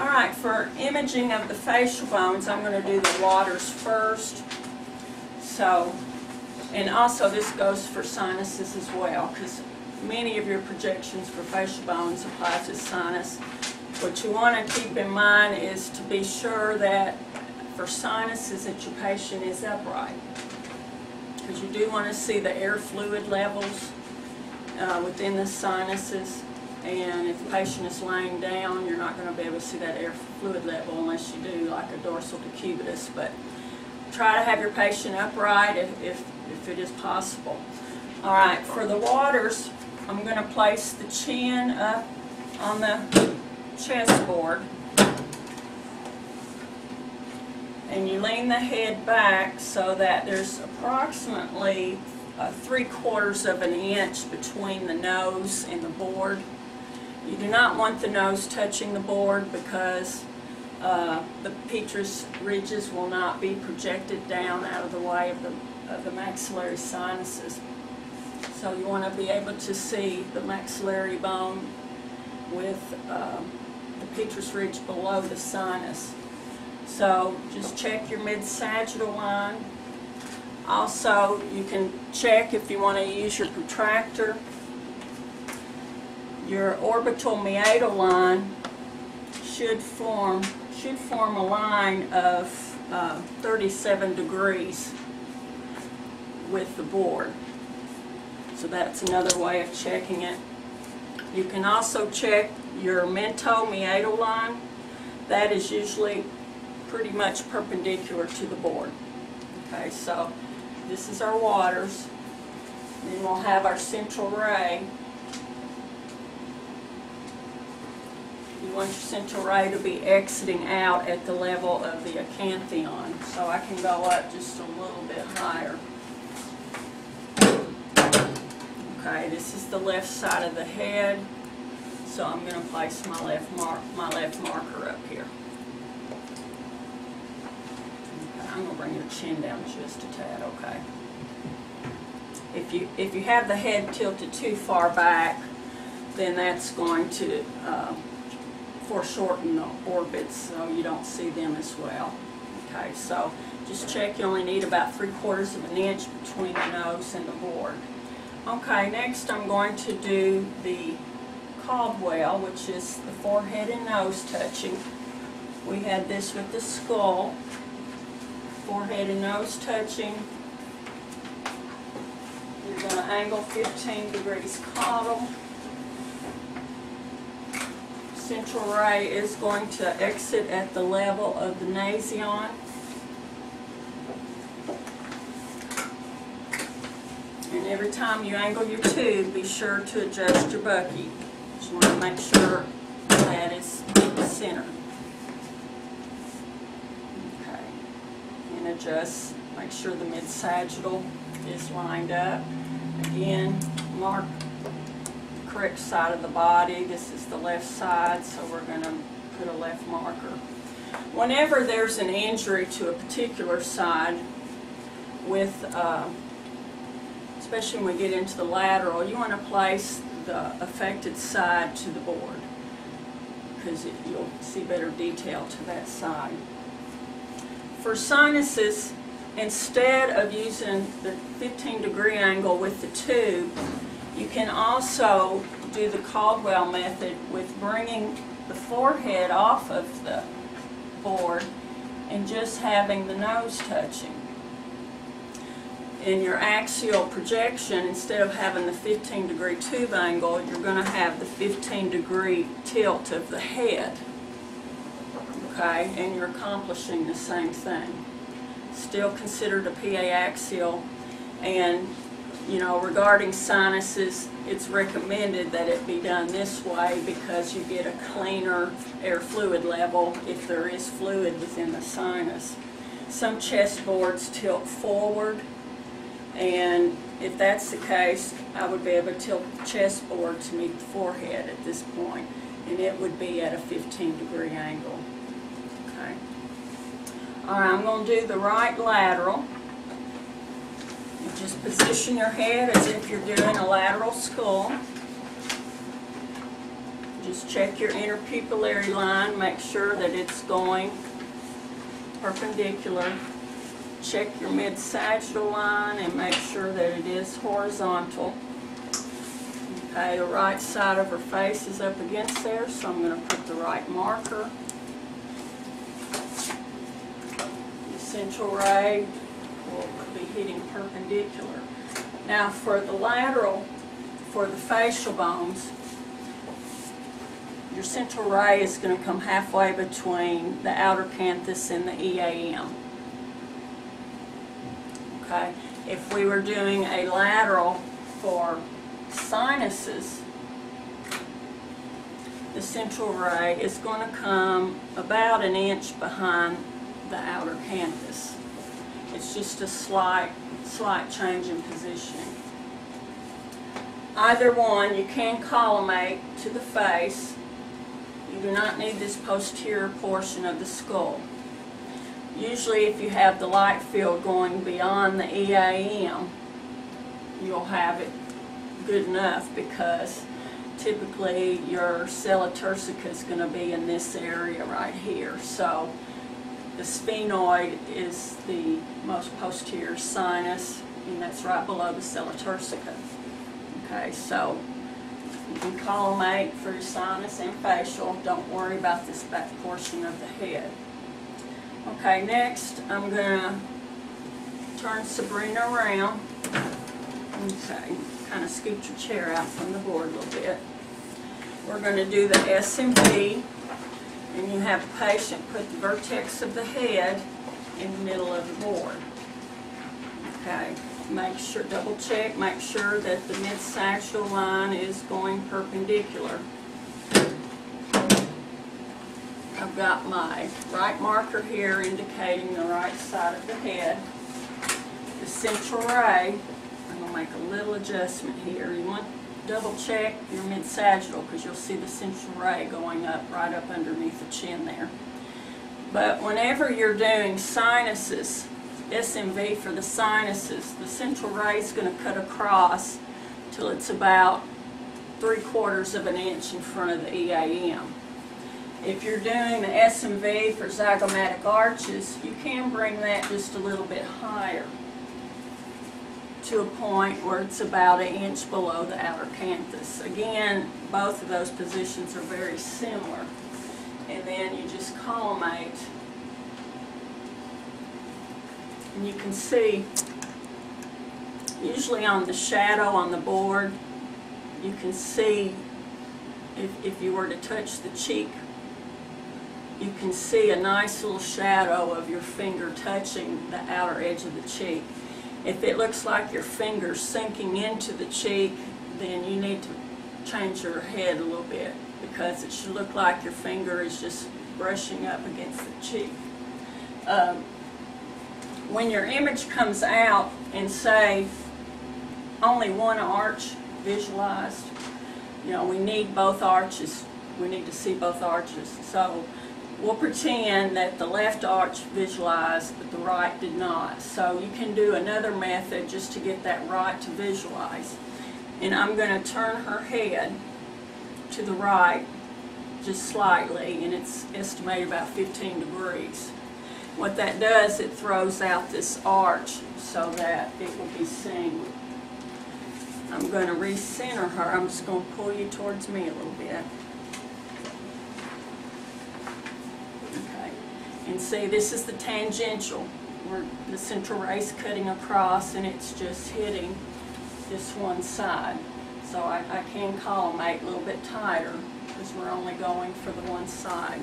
Alright, for imaging of the facial bones, I'm going to do the waters first. So, and also this goes for sinuses as well, because many of your projections for facial bones apply to sinus. What you want to keep in mind is to be sure that for sinuses that your patient is upright, because you do want to see the air fluid levels within the sinuses, and if the patient is laying down, you're not going to be able to see that air fluid level unless you do like a dorsal decubitus. But try to have your patient upright if it is possible. Alright, for the waters, I'm going to place the chin up on the chest board, and you lean the head back so that there's approximately 3/4 of an inch between the nose and the board. You do not want the nose touching the board because the petrous ridges will not be projected down out of the way of the maxillary sinuses. So you want to be able to see the maxillary bone with the petrous ridge below the sinus. So just check your mid-sagittal line. Also, you can check if you want to use your protractor. Your orbital meatal line should form a line of 37 degrees with the board. So that's another way of checking it. You can also check your mento-meatal line. That is usually pretty much perpendicular to the board. Okay, so this is our waters. Then we'll have our central ray. You want your central ray to be exiting out at the level of the acanthion. So I can go up just a little bit higher. Okay, this is the left side of the head. So I'm going to place my left marker up here. Okay, I'm going to bring your chin down just a tad, okay? If you have the head tilted too far back, then that's going to foreshorten the orbits so you don't see them as well. Okay, so just check. You only need about 3/4 of an inch between the nose and the board. Okay, next I'm going to do the Caldwell, which is the forehead and nose touching. We had this with the skull. Forehead and nose touching. You're going to angle 15 degrees caudal. Central ray is going to exit at the level of the nasion. And every time you angle your tube, be sure to adjust your bucky. Just want to make sure that is centered. Okay. And adjust, make sure the mid-sagittal is lined up. Again, mark the correct side of the body. This is the left side, so we're going to put a left marker. Whenever there's an injury to a particular side, with especially when we get into the lateral, you want to place the affected side to the board because you'll see better detail to that side. For sinuses, instead of using the 15-degree angle with the tube, you can also do the Caldwell method with bringing the forehead off of the board and just having the nose touching. In your axial projection, instead of having the 15-degree tube angle, you're going to have the 15-degree tilt of the head. Okay, and you're accomplishing the same thing. Still considered a PA axial, and you know, regarding sinuses, it's recommended that it be done this way because you get a cleaner air fluid level if there is fluid within the sinus. Some chest boards tilt forward, and if that's the case, I would be able to tilt the chest board to meet the forehead at this point, and it would be at a 15-degree angle. Okay. Alright, I'm going to do the right lateral. You just position your head as if you're doing a lateral skull. Just check your interpupillary line, make sure that it's going perpendicular. Check your mid-sagittal line and make sure that it is horizontal. Okay, the right side of her face is up against there, so I'm going to put the right marker. The central ray will be hitting perpendicular. Now for the lateral, for the facial bones, your central ray is going to come halfway between the outer canthus and the EAM. Okay, if we were doing a lateral for sinuses, the central ray is going to come about an inch behind the outer canthus. It's just a slight change in positioning. Either one, you can collimate to the face. You do not need this posterior portion of the skull. Usually if you have the light field going beyond the EAM, you'll have it good enough, because typically your sella turcica is going to be in this area right here. So the sphenoid is the most posterior sinus, and that's right below the sella turcica. Okay, so you can collimate for your sinus and facial. Don't worry about this back portion of the head. Okay, next I'm going to turn Sabrina around. Okay, kind of scoot your chair out from the board a little bit. We're going to do the SMV, and you have the patient put the vertex of the head in the middle of the board. Okay, make sure, double check, make sure that the mid-sagittal line is going perpendicular. I've got my right marker here indicating the right side of the head. The central ray, I'm going to make a little adjustment here. You want to double check your mid-sagittal, because you'll see the central ray going up right up underneath the chin there. But whenever you're doing sinuses, SMV for the sinuses, the central ray is going to cut across till it's about 3/4 of an inch in front of the EAM. If you're doing the SMV for zygomatic arches, you can bring that just a little bit higher to a point where it's about an inch below the outer canthus. Again, both of those positions are very similar. And then you just collimate. And you can see, usually on the shadow on the board, you can see, if you were to touch the cheek, you can see a nice little shadow of your finger touching the outer edge of the cheek. If it looks like your finger's sinking into the cheek, then you need to change your head a little bit, because it should look like your finger is just brushing up against the cheek. When your image comes out and say only one arch visualized, you know, we need both arches. We need to see both arches. So we'll pretend that the left arch visualized, but the right did not. So you can do another method just to get that right to visualize. And I'm going to turn her head to the right just slightly, and it's estimated about 15 degrees. What that does, it throws out this arch so that it will be seen. I'm going to recenter her. I'm just going to pull you towards me a little bit. Okay. And see, this is the tangential, where the central ray is cutting across and it's just hitting this one side. So I can collimate a little bit tighter, because we're only going for the one side.